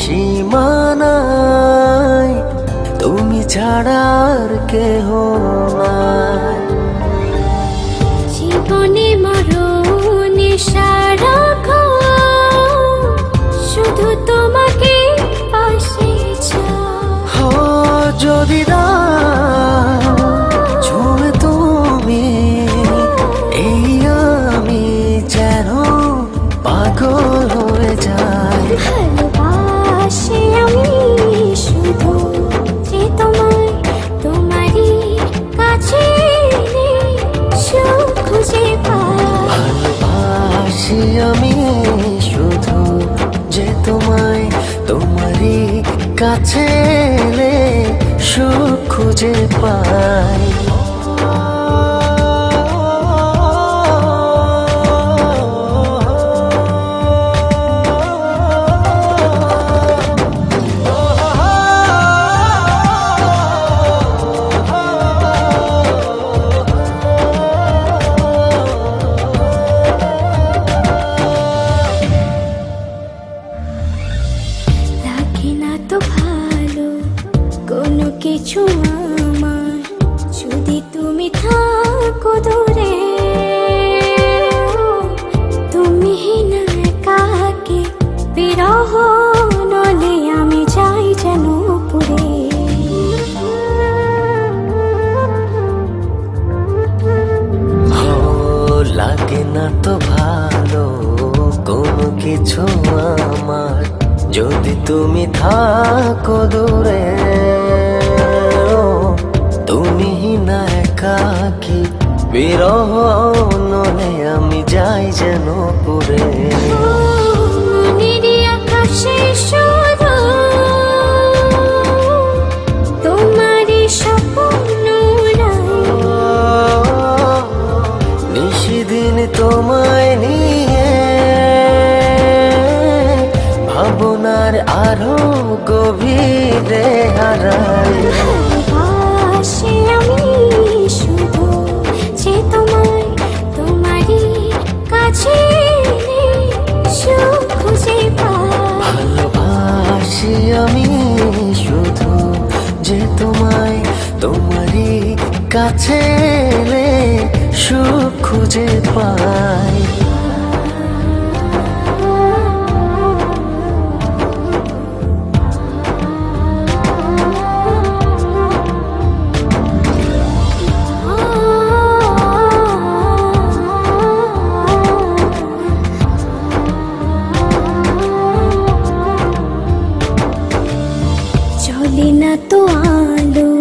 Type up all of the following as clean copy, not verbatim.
সীমানায় তুমি ছাড়া আর কেহ নাই। জীবনে মরণে সারাক্ষণ শুধু তোমাকে পাশে চাই। যদি ছুঁয়ে তুমি এই আমি যেন পাগল হয়ে যাই। ভালোবাসি আমি শুধু যে তোমায়, তোমারই কাছে সুখ খুঁজে পাই। ভালোবাসি আমি শুধু যে তোমায়, তোমারই কাছে এলে সুখ খুঁজে পাই। তো ভালো কোনো কিছু আমার, যদি তুমি থাকো দূরে। তুমি না একাকে বিরহ নলে আমি যাই যেন পুরে। লাগে না তো ভালো কোনো কিছু আমার, যদি তুমি থাকো দূরে। তুমি না একাকি বিরহ নলে আমি যাই যেন পুরে। আকাশে শুধু তোমারই স্বপ্ন নিশিদিন তোমায় নিয়ে ভাবনার আরো গভীরে হারাই। ভালোবাসি আমি শুধু যে তোমায়, তোমারই কাছে সুখ খুঁজে পাই। ভালোবাসি আমি শুধু যে তোমায়, তোমারই কাছে এলে সুখ খুঁজে পাই। চলে না তো আলো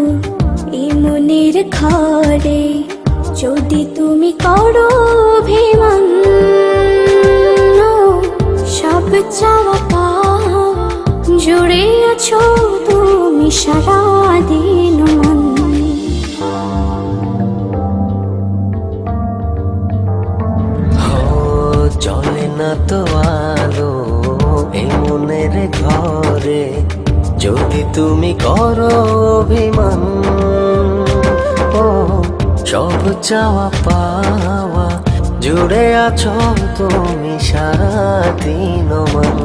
এই মনের ঘরে, যদি তুমি করো অভিমান। সব চাওয়া পাওয়া জুড়ে আছো তুমি সারাদিন মন। চলে না তো আলো এই মনের ঘরে, যদি তুমি করো অভিমান। সব চাওয়া পাওয়া জুড়ে আছো তুমি সারাদিন মন।